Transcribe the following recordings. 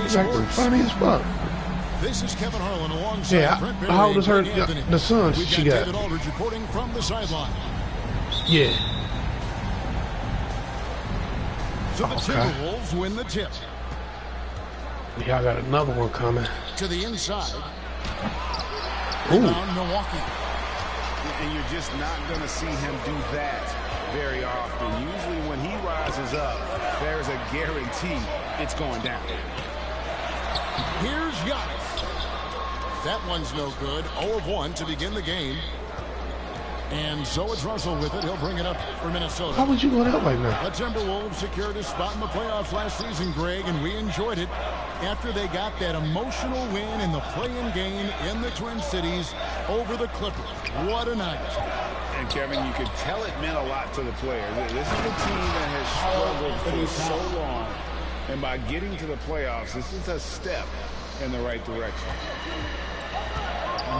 He's actually funny as fuck. This is Kevin Harlan alongside Yeah, Brent Barry how old is her? and Anthony. The son We've she got got. David Aldridge reporting from the sideline. Yeah. So the Timberwolves win the tip. Y'all got another one coming. To the inside. Ooh. Rebound, Milwaukee. And you're just not going to see him do that very often. Usually when he rises up, there's a guarantee it's going down. Here's Giannis. That one's no good. 0 of 1 to begin the game. And so it's Russell with it. He'll bring it up for Minnesota. How would you go that way now? The Timberwolves secured a spot in the playoffs last season, Greg, and we enjoyed it after they got that emotional win in the play-in game in the Twin Cities over the Clippers. What a night. And, Kevin, you could tell it meant a lot to the players. This is a team that has struggled for so long. And by getting to the playoffs, this is a step in the right direction.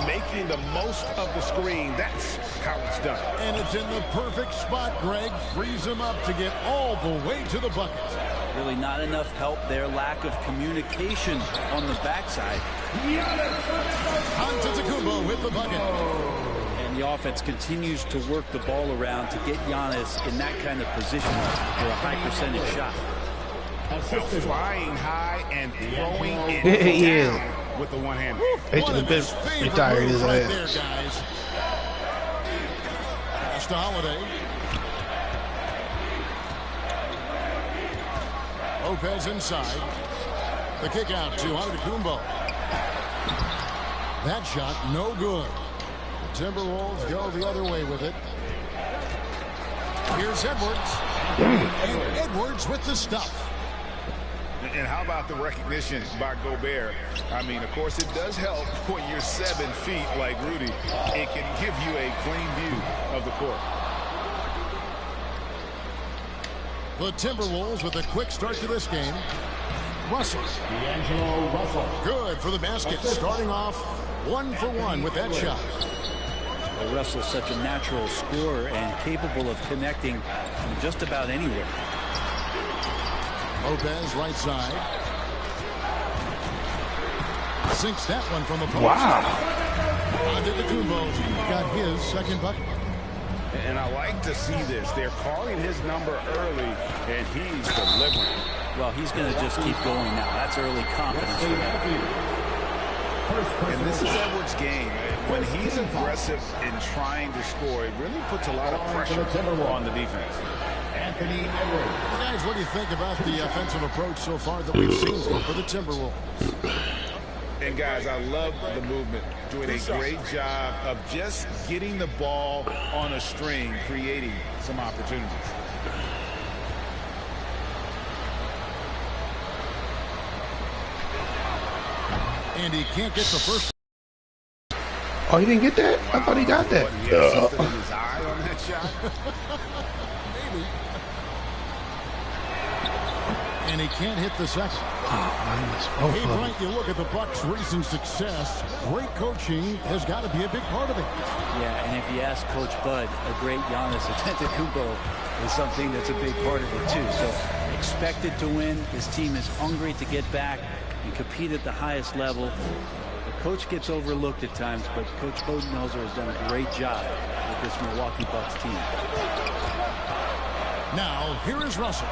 Making the most of the screen, that's how it's done. And it's in the perfect spot, Greg. Frees him up to get all the way to the bucket. Really not enough help there. Lack of communication on the backside. Antetokounmpo with the bucket. And the offense continues to work the ball around to get Giannis in that kind of position for a high percentage shot. Flying high and throwing it down with the one hand. They should have been retired his right ass. there, guys. Pass to Holiday. Lopez inside. The kick out to Antetokounmpo. That shot no good. The Timberwolves go the other way with it. Here's Edwards. And Edwards with the stuff. And how about the recognition by Gobert? I mean, of course, it does help when you're 7 feet like Rudy. It can give you a clean view of the court. The Timberwolves with a quick start to this game. Russell. D'Angelo Russell. Good for the basket. Starting off 1 for 1 with that shot. Well, Russell's such a natural scorer and capable of connecting from just about anywhere. Lopez right side. Sinks that one from the post. Wow. Antetokounmpo got his second bucket. And I like to see this. They're calling his number early, and he's delivering. Well, he's going to just keep going now. That's early confidence for him. And this is Edwards' game. When he's aggressive in trying to score, it really puts a lot of pressure on the defense. Anthony Edwards. Guys, what do you think about the offensive approach so far that we've seen for the Timberwolves? And, guys, I love the movement. Doing a great job of just getting the ball on a string, creating some opportunities. And he can't get the first. Oh, he didn't get that? I thought he got that. He had something in his eye on that shot. Maybe. And he can't hit the second. Hey, Brian, you look at the Bucks' recent success. Great coaching has got to be a big part of it. Yeah, and if you ask Coach Bud, a great Giannis Antetokounmpo is something that's a big part of it, too. So expected to win. His team is hungry to get back and compete at the highest level. The coach gets overlooked at times, but Coach Budenholzer has done a great job with this Milwaukee Bucks team. Now, here is Russell.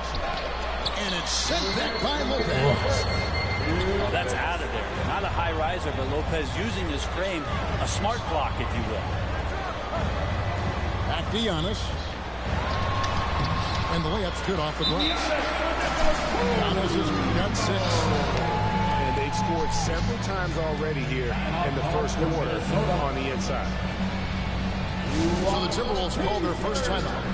And it's sent back by Lopez. Well, that's out of there. Not a high riser, but Lopez using his frame, a smart block, if you will. Back to Giannis. And the layup's good off the glass. Giannis has got 6. And they've scored several times already here in the first quarter on the inside. So the Timberwolves call their first timeout.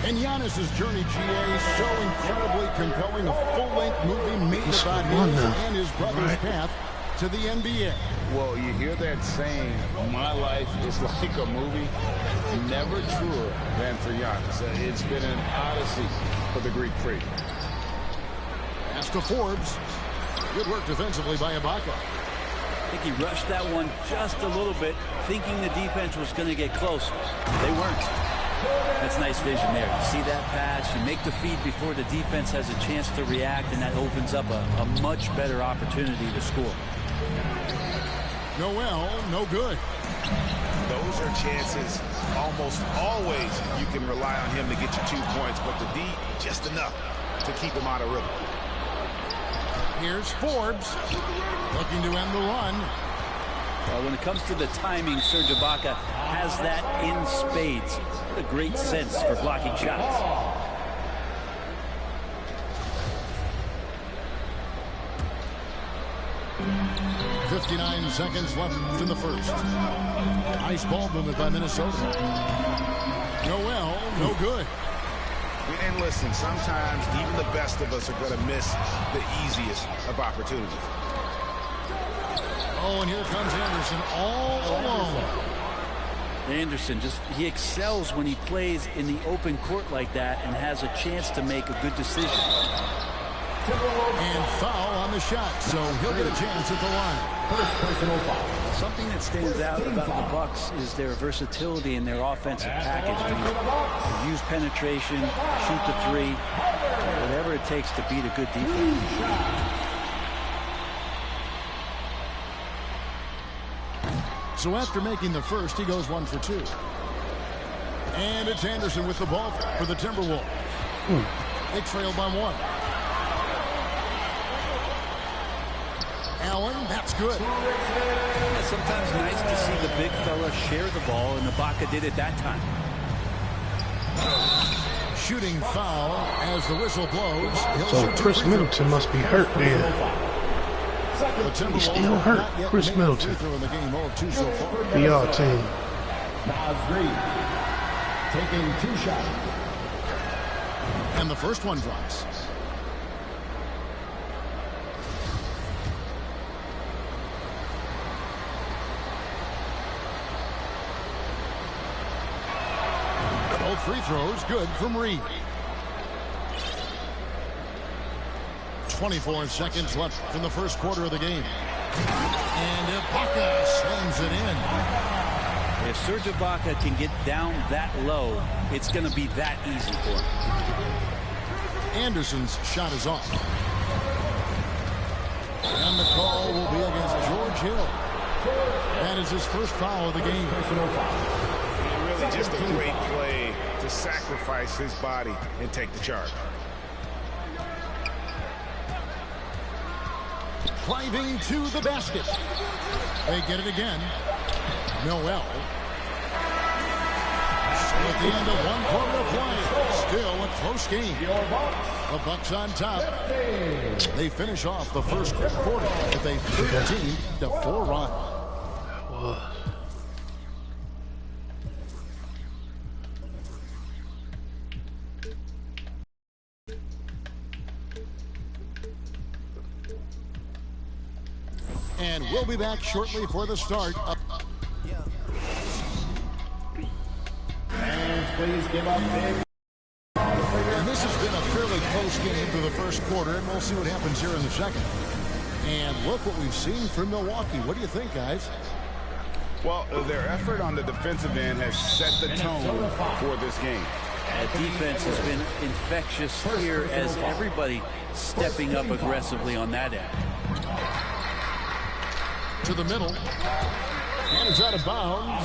And Giannis' journey, GA, so incredibly compelling. A full-length movie made about him and his brother's path to the NBA. Well, you hear that saying, my life is like a movie. Never truer than for Giannis. It's been an odyssey for the Greek freak. Pass to Forbes. Good work defensively by Ibaka. I think he rushed that one just a little bit, thinking the defense was going to get close. They weren't. That's nice vision there. You see that pass, you make the feed before the defense has a chance to react, and that opens up a much better opportunity to score. Noel, no good. Those are chances almost always you can rely on him to get you 2 points, but the D, just enough to keep him out of rhythm. Here's Forbes looking to end the run. Well, when it comes to the timing, Serge Ibaka has that in spades. What a great sense for blocking shots. .59 seconds left in the first. Nice ball movement by Minnesota. Noel, no good. And listen, sometimes even the best of us are going to miss the easiest of opportunities. Oh, and here comes Anderson all alone. Anderson, he excels when he plays in the open court like that and has a chance to make a good decision. And foul on the shot, so he'll get a chance at the line. First personal foul. Something that stands out about the Bucks is their versatility in their offensive package. They use penetration, shoot the three, whatever it takes to beat a good defense. So after making the first, he goes 1 for 2. And it's Anderson with the ball for the Timberwolves. They trail by 1. Allen, that's good. Yeah, sometimes nice to see the big fella share the ball, and Ibaka did it that time. Shooting foul as the whistle blows. So Chris Middleton must be hurt there. He's still hurt, Chris Middleton. VR team. Taking 2 shots. And the first one drops. Both free throws good from Reed. 24 seconds left in the first quarter of the game. And Ibaka slams it in. If Serge Ibaka can get down that low, it's going to be that easy for him. Anderson's shot is off. And the call will be against George Hill. That is his first foul of the game. Really just a great play to sacrifice his body and take the charge. Driving to the basket. They get it again. Noel. So at the end of 1 quarter of play, still a close game. The Bucks on top. They finish off the first quarter with a 13-4 run. And we'll be back shortly for the start of... Fans, please give up big. And this has been a fairly close game through the first quarter, and we'll see what happens here in the second. And look what we've seen from Milwaukee. What do you think, guys? Well, their effort on the defensive end has set the tone for this game. That defense has been infectious here as everybody stepping up aggressively on that end. To the middle. And it's out of bounds.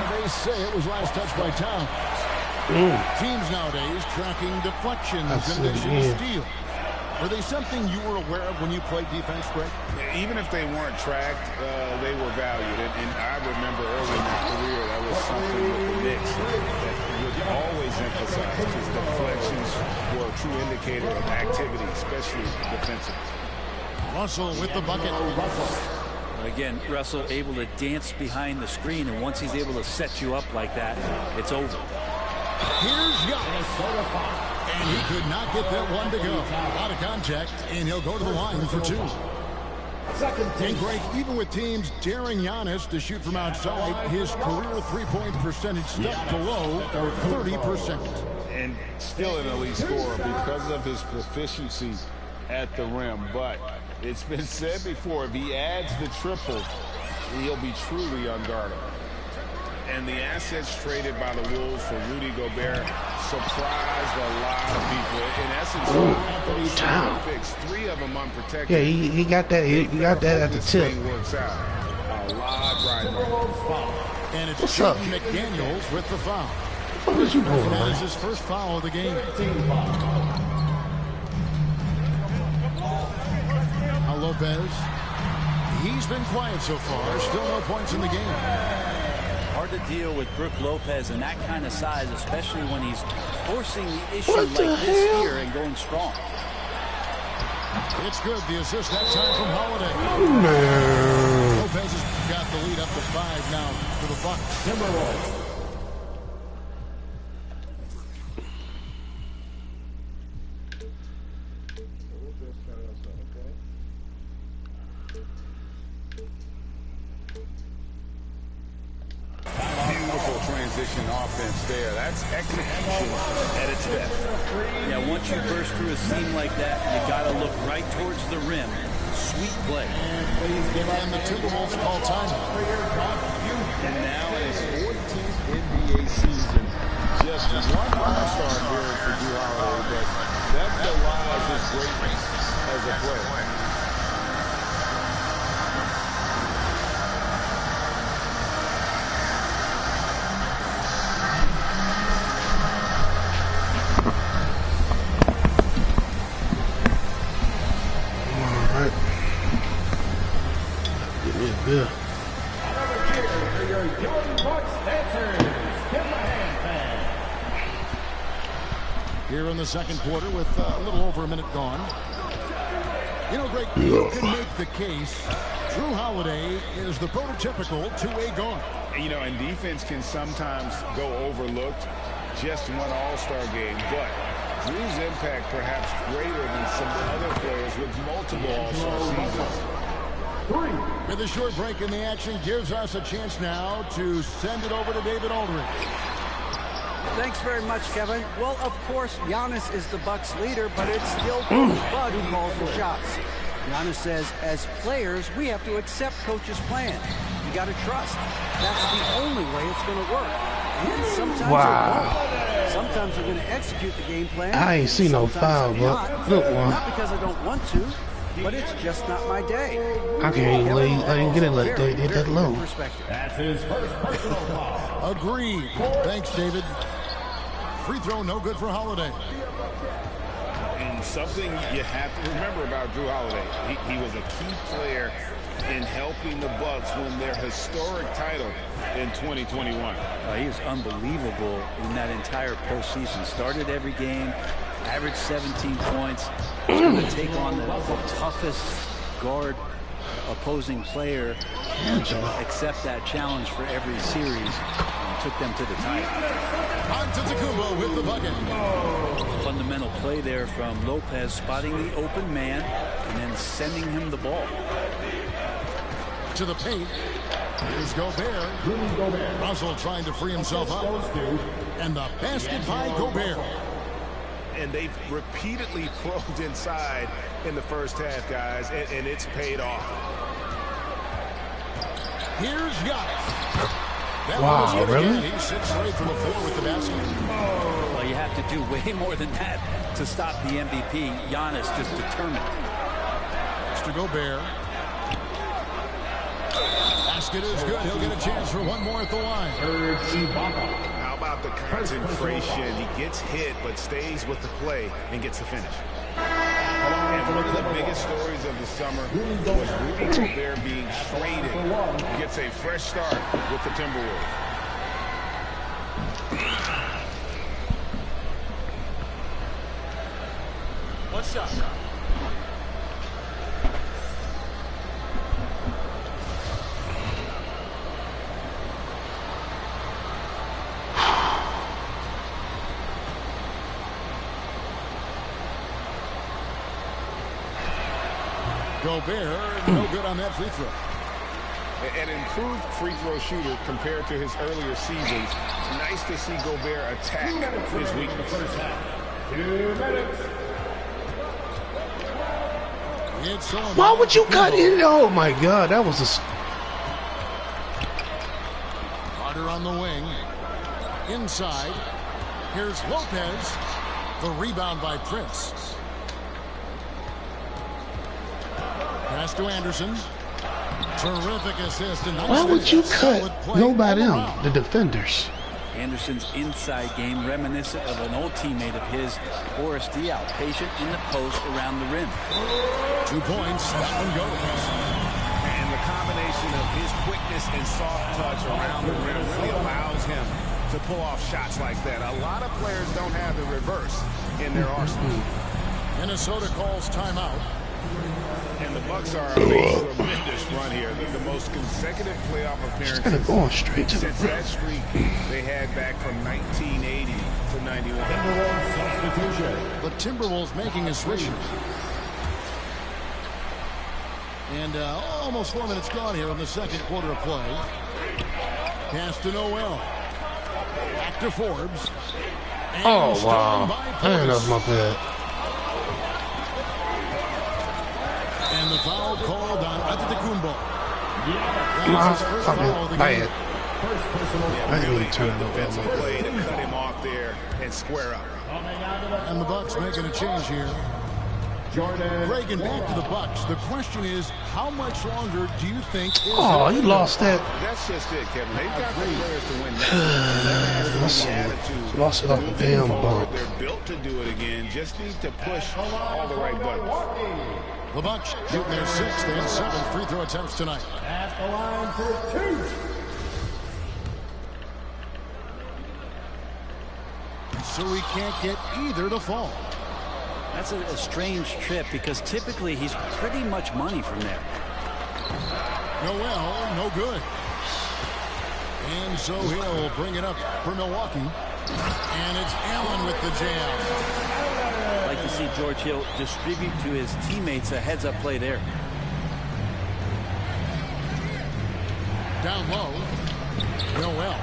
They say it was last touched by Towns. Teams nowadays tracking deflections in addition to steal. Were they something you were aware of when you played defense, Greg? Even if they weren't tracked, they were valued. And I remember early in my career, that was something with the Knicks that would always emphasize, because deflections were a true indicator of activity, especially defensively. Russell with the bucket. Again, Russell able to dance behind the screen, and once he's able to set you up like that, it's over. Here's Young. And he could not get that one to go. Out of contact, and he'll go to the line for 2. And Greg, even with teams daring Giannis to shoot from outside, his career three-point percentage stepped below 30%. And still an elite scorer because of his proficiency at the rim. But it's been said before, if he adds the triple, he'll be truly unguardable. And the assets traded by the Wolves for Rudy Gobert surprised a lot of people. In essence, those picks, 3 of them unprotected. Yeah, he got that. He got that at the tip. Works out. A lot riding on. And it's What's up? McDaniels with the foul. What is you doing, That is man? his first foul of the game. Now Lopez. He's been quiet so far. Still no points in the game. Hard to deal with Brook Lopez and that kind of size, especially when he's forcing the issue What the like this hell? here and going strong. It's good. The assist that time from Holiday. Man. Lopez has got the lead up to 5 now for the Bucks. Timberwolves. Beautiful transition offense there. That's execution at its best. Yeah, once you burst through a seam like that, you got to look right towards the rim. Sweet play. And the Timberwolves call timeout. And now in his 14th NBA season, just one all-star appearance for Drew Holiday, but that belies his greatness as a player. Yeah. Another cheer for your young Bucks dancers. Give them a hand, fans. Here in the second quarter with a little over a minute gone. You know, Greg, you can make the case Drew Holiday is the prototypical two-way guard. You know, and defense can sometimes go overlooked. Just one all-star game, but Drew's impact perhaps greater than some other players with multiple all-star seasons. With a short break in the action gives us a chance now to send it over to David Aldridge. Thanks very much, Kevin. Well, of course, Giannis is the Bucks leader, but it's still Coach Bud who calls the shots. Giannis says, as players, we have to accept Coach's plan. You got to trust. That's the only way it's going to work. And sometimes it won't. Sometimes we're going to execute the game plan. I ain't seen no foul, but good one. Not because I don't want to, but it's just not my day. I can't even lay. I didn't get it like they did that low. That's his first personal foul. Agreed. Thanks, David. Free throw no good for Holiday. And something you have to remember about Drew Holiday, he was a key player in helping the Bucks win their historic title in 2021. He was unbelievable in that entire postseason. Started every game, averaged 17 points. He's going to take on the toughest guard opposing player and accept that challenge for every series and took them to the title. Antetokounmpo with the bucket. Fundamental play there from Lopez, spotting the open man and then sending him the ball. To the paint. Here's Gobert. Russell trying to free himself up. And the basket by Gobert. And they've repeatedly probed inside in the first half, guys, and it's paid off. Here's Giannis. That Wow, was good really? again. He sits straight from the floor with the basket. Well, you have to do way more than that to stop the MVP. Giannis just determined. Mr. Gobert. Basket is good. He'll get a chance for one more at the line. How about the concentration? He gets hit but stays with the play and gets the finish. And one of the biggest stories of the summer was Rudy Gobert being traded. He gets a fresh start with the Timberwolves. What's up? Gobert, no good on that free throw. An improved free throw shooter compared to his earlier seasons. Nice to see Gobert attack his weakness. 2 minutes. It's on. Why would you cut it? Oh my God, that was a. Carter Carter on the wing. Inside. Here's Lopez. The rebound by Prince. Pass to Anderson. Terrific assist. Why would you cut nobody out? The defenders. Anderson's inside game reminiscent of an old teammate of his, Boris Diaw, patient in the post around the rim. 2 points. That one goes. And the combination of his quickness and soft touch around the rim really allows him to pull off shots like that. A lot of players don't have the reverse in their arsenal. Minnesota calls timeout. And the Bucks are on a tremendous run here. The most consecutive playoff appearances Going straight to since that streak they had back from 1980 to 91. The Timberwolves making a switch. And almost 4 minutes gone here in the second quarter of play. Pass to Noel. Back to Forbes. And oh, wow. That was my bad. And the foul called on Antetokounmpo. Bad. Yeah, really good defensive play to cut him off there and square up. And the Bucks making a change here. Reagan back to the Bucks. The question is, how much longer do you think? Oh, he lost that. That's just it, Kevin. They've got the players to win that. Lost it off a damn bump. They're built to do it again. Just need to push all the right buttons. The Bucks shooting their 6th and 7th free throw attempts tonight. At the line for 2. So he can't get either to fall. That's a strange trip because typically he's pretty much money from there. Noel, no good. And so he'll bring it up for Milwaukee. And it's Allen with the jam. I'd like to see George Hill distribute to his teammates a heads-up play there. Down low. Noel.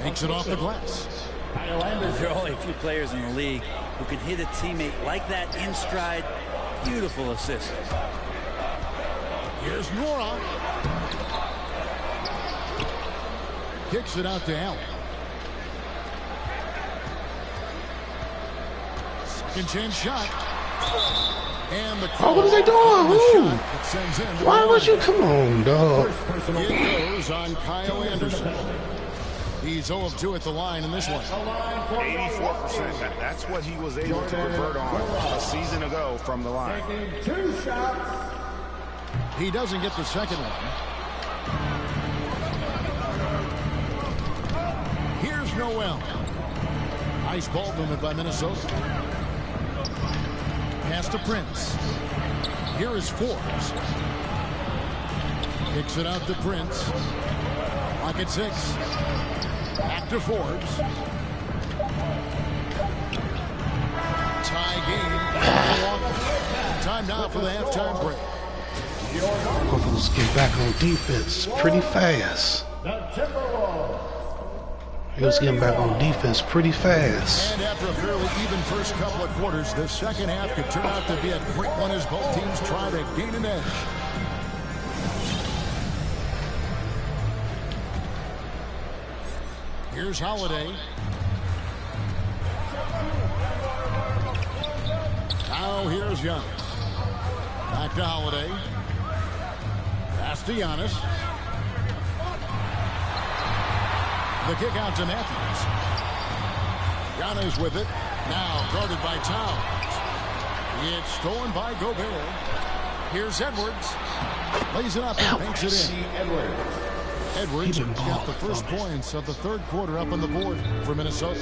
Makes it off the glass. There are only a few players in the league who can hit a teammate like that in stride. Beautiful assist. Here's Nora. Kicks it out to Allen. Second chance shot. And the Oh, what are they doing? Why would you come on, dog? It goes on Kyle Anderson. He's 0 of 2 at the line in this one. 84%. That's what he was able to convert on a season ago from the line. 2 shots. He doesn't get the second one. Here's Noel. Nice ball movement by Minnesota. Pass to Prince. Here is Forbes. Kicks it out to Prince. Lock at 6. Back to Forbes. Tie game. Time now for the halftime break. Let's get back on defense pretty fast. He was getting back on defense pretty fast. And after a fairly even first couple of quarters, the second half could turn out to be a great one as both teams try to gain an edge. Here's Holiday. Now here's Young. Back to Holiday. Pass to Giannis. The kick out to Matthews. Giannis with it. Now guarded by Towns. It's stolen by Gobert. Here's Edwards. Lays it up and banks it in. Edwards got the first points of the third quarter up on the board for Minnesota.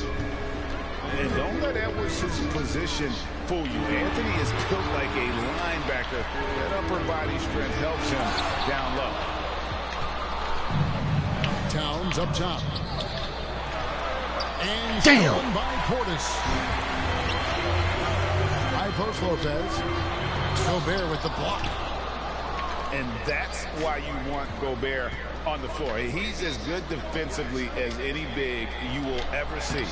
And don't let Edwards' position fool you. Anthony is built like a linebacker. That upper body strength helps him down low. Towns up top. And damn by Portis. High post Lopez. Gobert with the block. And that's why you want Gobert on the floor. He's as good defensively as any big you will ever see.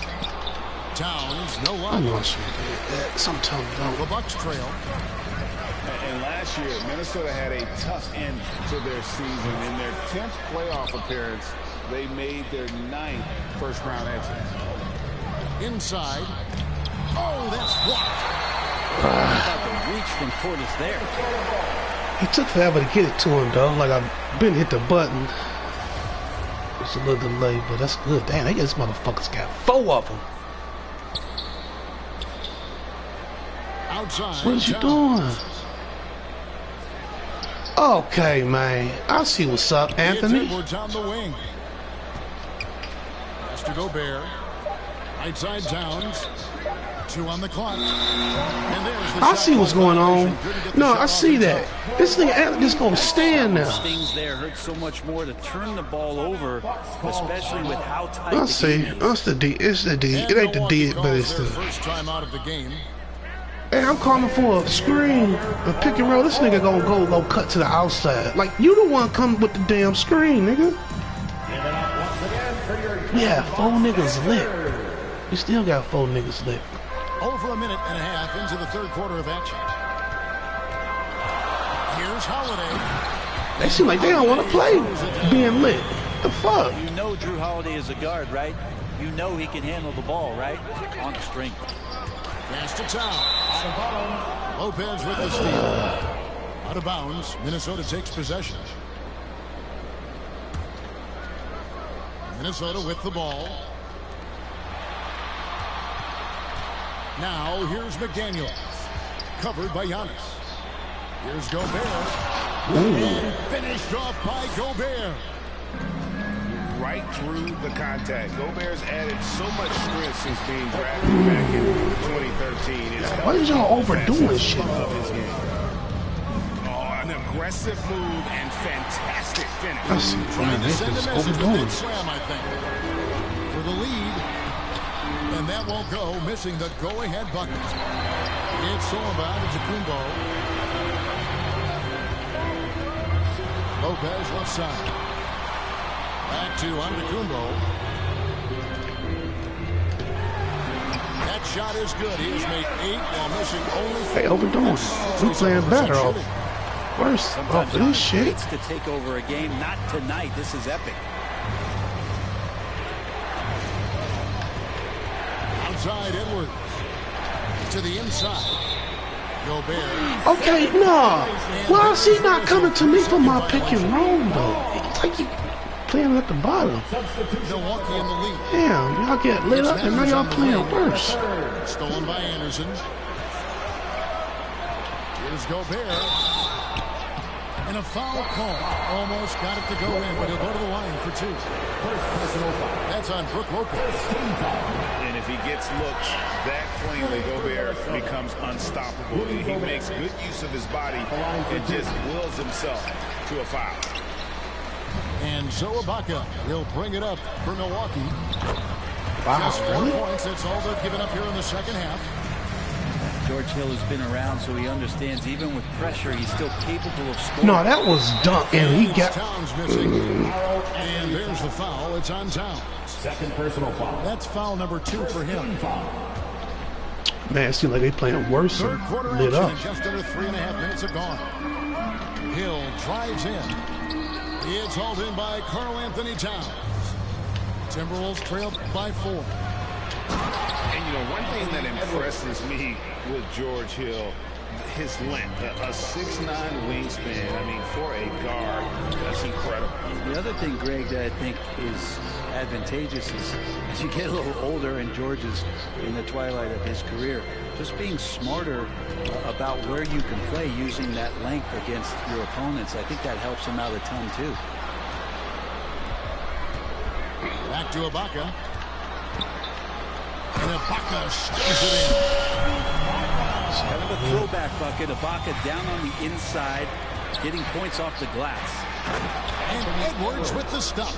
Towns, no I luck. know I should have did that. Sometimes The Bucks trail. And last last year, Minnesota had a tough end to their season. In their 10th playoff appearance, they made their 9th first-round exit. Inside. Oh, that's blocked. About the reach from Portis there. He took forever to get it to him, though. Like, I've been hit the button. It's a little delay, but that's good. Damn, this motherfucker's got 4 of them. Outside. What is you doing? Okay, man. I see what's up, Anthony. Edwards on the wing. Has to Gobert. Right side Towns. 2 on the clock. And there's the I see what's going on. No, I see that. This nigga Anthony's gonna stand now. Stings there hurt so much more to turn the ball over, especially with how tight I the see. game is. That's the D. It's the D. It ain't the D, but it's the. First time out of the game. Hey, I'm calling for a screen, a pick and roll. This nigga gonna go cut to the outside. Like, you the one come with the damn screen, nigga. Yeah, 4 niggas lit. You still got 4 niggas lit. Over a minute and a half into the third quarter of action. Here's Holiday. They seem like they don't want to play being lit. The fuck? You know Drew Holiday is a guard, right? You know he can handle the ball, right? On the string. Pass to Towns. Lopez with the steal. Out of bounds. Minnesota takes possession. Minnesota with the ball. Now here's McDaniel. Covered by Giannis. Here's Gobert. And finished off by Gobert. Right through the contact. Gobert's added so much strength since being drafted back in 2013. Why is y'all overdoing shit? Of his game. Oh, an aggressive move and fantastic finish. I see. Man, they just overdoing it. Slam, I think, for the lead. And that won't go, missing the go-ahead bucket. It's Solomon to Kumbo. Lopez left side. Back to Antetokounmpo. That shot is good. He has made 8 while missing only 4. They overdoing it. We playing better off. Worse off of this shit. It's to take over a game. Not tonight. This is epic. Outside Edwards. To the inside. Gobert. Okay, no. Why is he not coming to me for my pick and roll, though? It's like you playing at the bottom. Milwaukee in the lead. Damn, y'all get lit up and now y'all playing worse. Stolen by Anderson. Here's Gobert. And a foul call. Almost got it to go in, but he'll go to the line for 2. That's on Brook Lopez. And if he gets looks that cleanly, Gobert becomes unstoppable. He makes good use of his body and just wills himself to a foul. And Joe Ibaka will bring it up for Milwaukee. Wow, Just 4 really? points. That's all they've given up here in the second half. George Hill has been around, so he understands even with pressure, he's still capable of scoring. No, that was dunk, and he got. Towns missing. And there's the foul. It's on Towns. Second personal foul. That's foul number 2 for him. Man, it seems like they playing worse Third and quarter lit action up. and just under 3.5 minutes have gone. Hill drives in. It's hauled in by Karl Anthony Towns. Timberwolves trail by 4. And, you know, one thing that impresses me with George Hill, his length, a 6'9" wingspan. I mean, for a guard, that's incredible. The other thing, Greg, that I think is advantageous is as you get a little older and George is in the twilight of his career, just being smarter about where you can play using that length against your opponents. I think that helps him out a ton, too. Back to Ibaka. And Ibaka stays it in. Kind of a throwback bucket. Ibaka down on the inside, getting points off the glass. And Edwards with the stuff.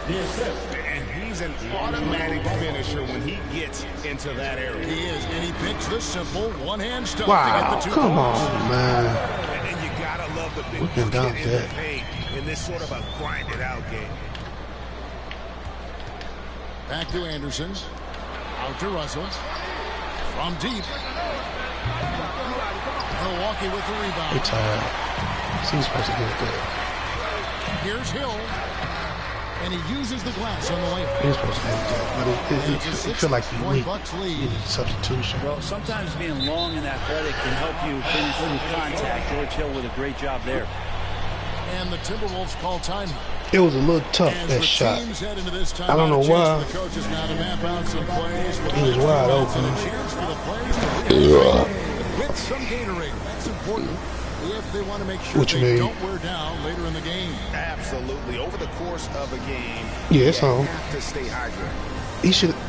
And he's an automatic finisher when he gets into that area. He is, and he picks the simple one-hand stuff Wow, to get the 2 come points. on, man. And you gotta love the big We can bucket dunk in the that. paint in this sort of a grinded-out game. Back to Anderson. Out to Russell. From deep. Milwaukee with the rebound. They tired. He's supposed to get that. Here's Hill. And he uses the glass on the way. He's supposed to get that. But it feel like he's weak. He needs a substitution. Well, sometimes being long and athletic can help you finish through contact. George Hill with a great job there. And the Timberwolves call time. It was a little tough, that shot. I don't know why. He was wide open. With some Gatorade. That's important if they want to make sure they don't wear down later in the game. Absolutely. Over the course of a game, yeah, it's on. Have to stay hydrated.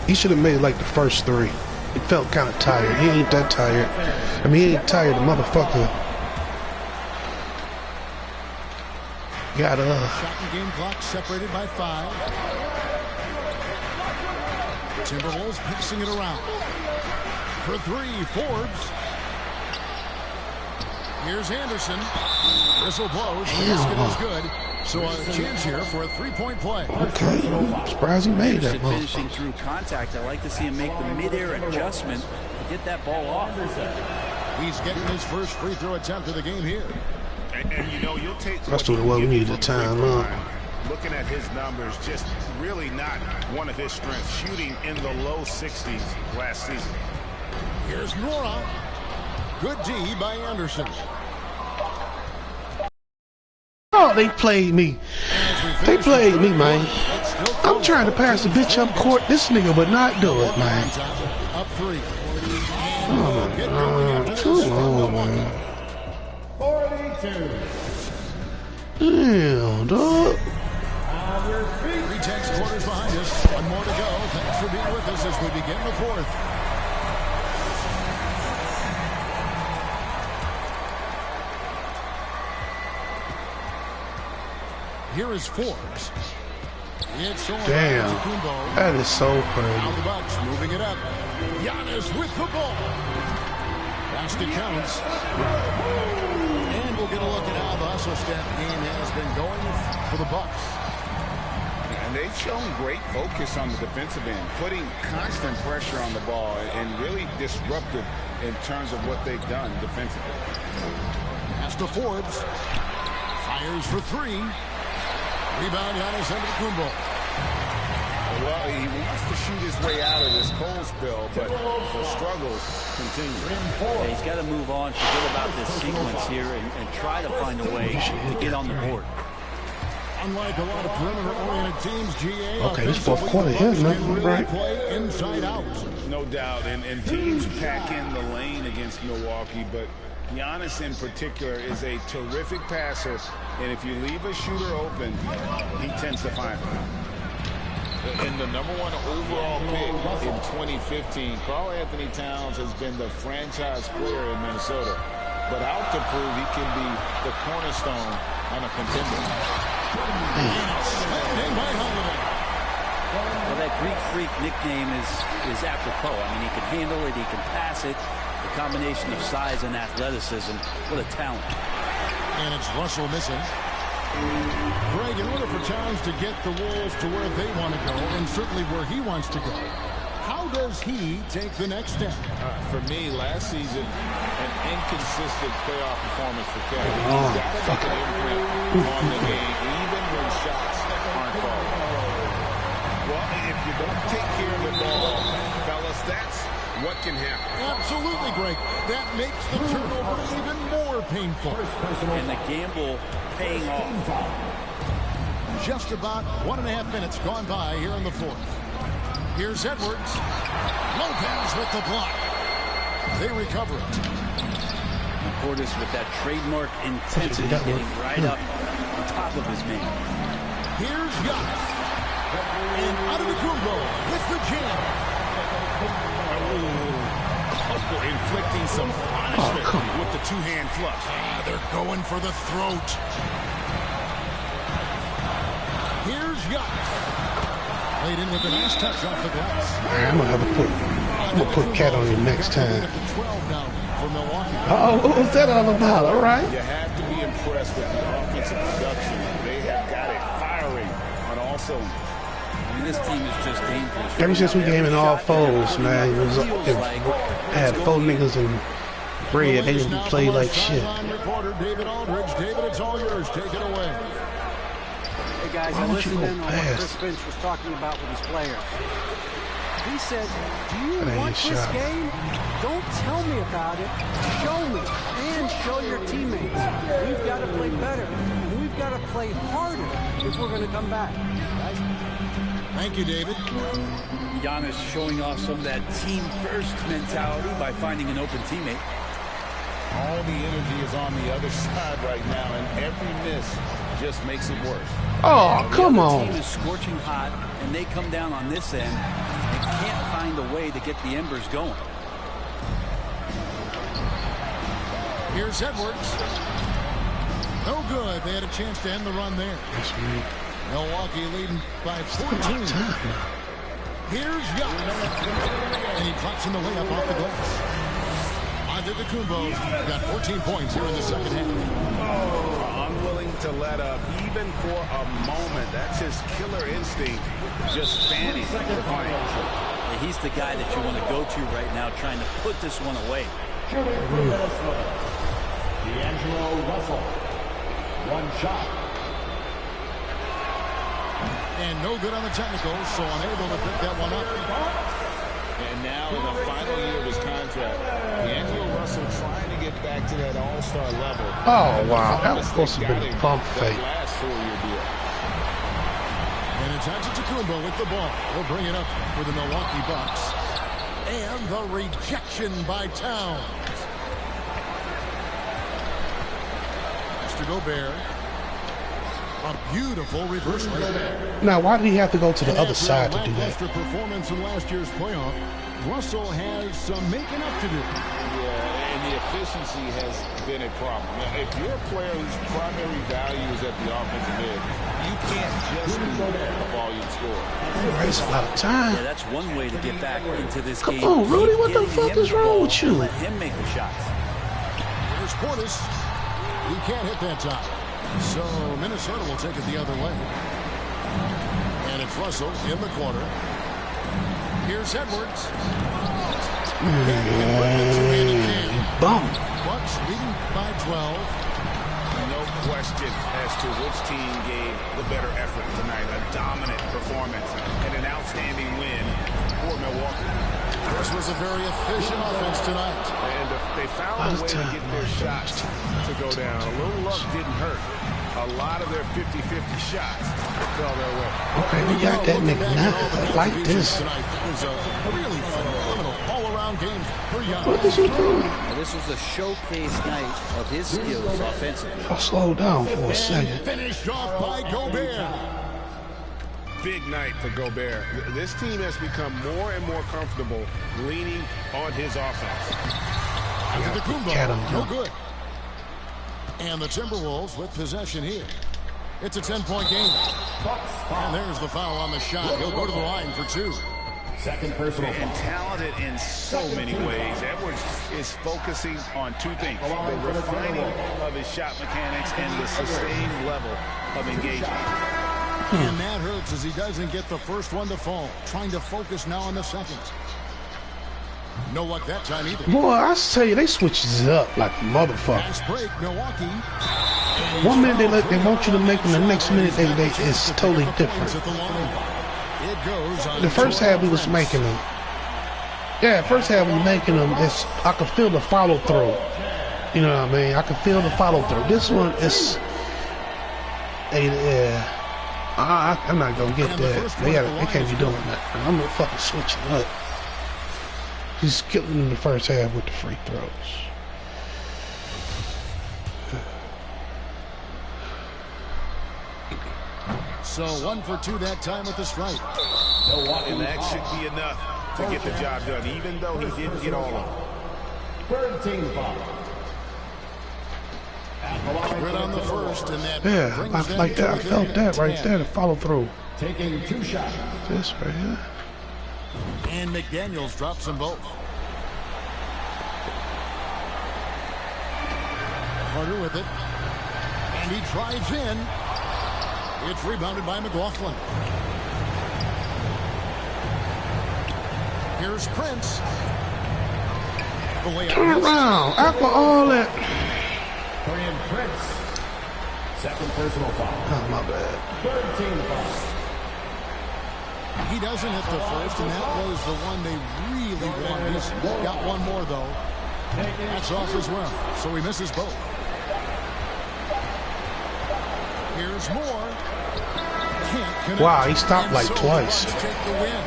He should have made it like the first three. It felt kind of tired. He ain't that tired. I mean, he ain't tired, the motherfucker. Got Shot and game clock separated by 5. Timberwolves passing it around. For 3, Forbes. Here's Anderson. Whistle blows. The basket is good. So a chance here for a 3-point play. Okay. Surprised he made that. Finishing through contact. I like to see him make the mid-air adjustment to get that ball off. He's getting his first free throw attempt of the game here. And you know, you'll take. That's what we needed the time. Looking at his numbers, just really not one of his strengths. Shooting in the low 60s last season. Here's Nora. Good D by Anderson. Oh, they played me. They played me, man. I'm trying to pass the bitch up court. This nigga would not do it, man. Up 3. Oh, come on, man. 42. Damn, dog. 3 quarters behind us. 1 more to go. Thanks for being with us as we begin the 4th. Here is Forbes. Damn, that is so crazy. Now the Bucks moving it up. Giannis with the ball. Basket counts. And we'll get a look at how the hustle step game has been going for the Bucks. And they've shown great focus on the defensive end, putting constant pressure on the ball and really disruptive in terms of what they've done defensively. Pass to Forbes. Fires for 3. Rebound, Giannis Antetokounmpo. Well, he wants to shoot his way out of this cold spell, but the struggles continue. Yeah, he's got to move on, forget about this sequence here, and try to find a way to get on the board. Unlike a lot of perimeter-oriented teams, GA. Okay, this 4th quarter here, nothing right. Play inside out. No doubt, and teams pack in the lane against Milwaukee, but Giannis in particular is a terrific passer, and if you leave a shooter open, he tends to find them. And the #1 overall pick in 2015, Karl Anthony Towns has been the franchise player in Minnesota, but out to prove he can be the cornerstone on a contender. Well, that Greek Freak nickname is apropos. I mean, he can handle it, he can pass it. The combination of size and athleticism, what a talent. And it's Russell missing. Greg, in order for Towns to get the Wolves to where they want to go, and certainly where he wants to go, how does he take the next step? For me, last season, an inconsistent playoff performance for Kevin. He's got to make an imprint on the game, even when shots aren't falling. Well, if you don't take care of the ball, fellas, that's what can happen. Absolutely, Greg. That makes the turnover even more painful. And the gamble paying off. Just about 1.5 minutes gone by here in the 4th. Here's Edwards. Lopez with the block. They recover it. Portis with that trademark intensity, getting right up on top of his man. Here's Giannis. And Antetokounmpo with the jam. Inflicting some punishment with the 2-hand flush. They're going for the throat. Here's Giannis. Played in with a nice touch off the glass. I'm gonna put Cat on you next time. 12 now for Milwaukee. What was that all about? All right. You have to be impressed with the offensive production. They have got it firing on all cylinders. I mean, this team is just dangerous. Ever since we came in all fours, man, it had 4 niggas and bread. They didn't play like shit. Reporter David Aldridge. David, it's all yours. Take it away. Hey guys, I listened in on what Chris Finch was talking about with his players. He said, do you want this game? Don't tell me about it. Show me and show your teammates. We've got to play better. And we've got to play harder if we're going to come back. Guys? Thank you, David. Giannis showing off some of that team-first mentality by finding an open teammate. All the energy is on the other side right now, and every miss just makes it worse. Oh, come on. The team is scorching hot, and they come down on this end and can't find a way to get the embers going. Here's Edwards. No good. They had a chance to end the run there. Milwaukee leading by 14. Here's Young. And he drops in the layup off the glass. Antetokounmpo got 14 points here in the second half. Unwilling to let up, even for a moment. That's his killer instinct, just fanning the plane. He's the guy that you want to go to right now, trying to put this one away. D'Angelo Russell. One shot. And no good on the technicals, so unable to pick that one up. And now in the final year of his contract, D'Angelo Russell trying to get back to that all-star level. Oh, wow. That was supposed to be a pump fake. Last 4-year deal. And it's Antetokounmpo with the ball. He'll bring it up for the Milwaukee Bucks. And the rejection by Towns. Mr. Gobert. A beautiful reverse layup. Now, why did he have to go to the other side to do that? After performance in last year's playoff, Russell has some making up to do. Yeah, and the efficiency has been a problem. Now, if you're a player whose primary value is at the offensive end, you can't just be a volume scorer. Waste a lot of time. Yeah, that's one way to get back into this Come game. on, Rudy, what the Keep fuck getting is him the wrong ball with you? and let him make the shots. Here's Portis. He can't hit that time. So Minnesota will take it the other way. And it's Russell in the corner. Here's Edwards. Bum. Bucks leading by 12. No question as to which team gave the better effort tonight. A dominant performance and an outstanding win for Milwaukee. This was a very efficient offense tonight. And they found a way to get their shots to go down. A little luck didn't hurt. A lot of their 50-50 shots fell their way. Okay, we got that nigga now. I like this. Tonight was a really phenomenal all-around game for Giannis. What is he doing? Well, this was a showcase night of his skills offensively. I'll slow down for a second. Finished off by Gobert. Big night for Gobert. This team has become more and more comfortable leaning on his offense. Antetokounmpo, no good. And the Timberwolves with possession here. It's a 10-point game. And there's the foul on the shot. He'll go to the line for 2. Second personal And talented in so many ways. Edwards is focusing on two things: the refining of his shot mechanics and the sustained level of engagement. And that hurts as he doesn't get the first one to fall. Trying to focus now on the second. No luck that time either. Boy, I tell you, they switches it up like motherfucker. Fast break, Milwaukee. 1 minute they want you to make them, the next minute it's totally different. It goes on The first half we was making them. Yeah, first half we making them. I could feel the follow through. You know what I mean? I could feel the follow through. This one is, I'm not gonna get that. They can't be doing that. I'm gonna fucking switch it up. He's killing in the first half with the free throws. So 1 for 2 that time with the strike. And that should be enough to get the job done, even though he didn't get all of them. Third team foul. Right on the first, and that like that. I felt that right there, the follow through. Taking 2 shots. This right here. And McDaniels drops them both. Carter with it. And he drives in. It's rebounded by McLaughlin. Here's Prince. The layup. Turn around. After all that. Dorian Prince. Second personal foul. Oh, my bad. Third team foul. He doesn't hit the first, and that was the one they really wanted. He's got one more, though. That's off as well, so he misses both. Here's more. Can't connect. Wow, he stopped And like so twice. the Bucks take the win.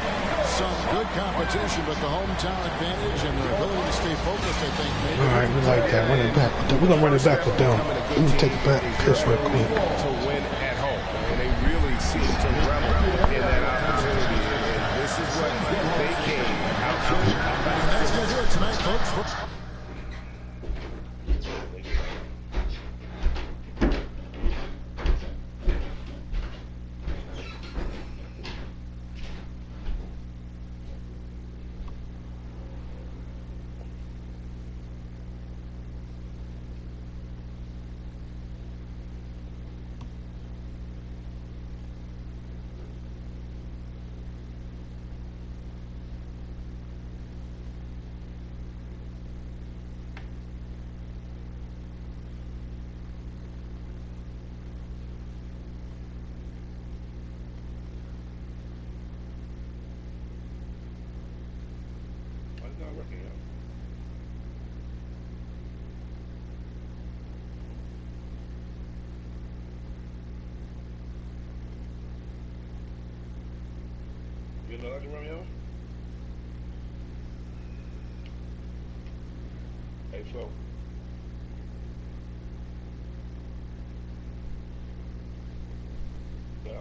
Some good competition, but the hometown advantage and their ability to stay focused, I think, made All right, we like that. Run it back. We're going to run it back with them. Let me take it back. Piss real quick. To win at home, and they really seem to revel in that opportunity. And this is what they came out to do. And that's going to do it tonight, folks. You know that, Romeo? Hey, Flo. Yeah.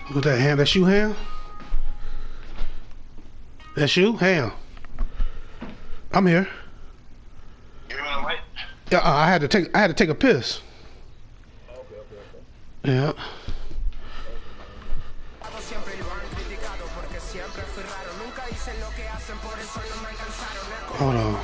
Who's that, Ham? That's you, Ham? That's you, Ham? I'm here. You want to wait? Yeah, I had to take a piss. Yeah. Hold on.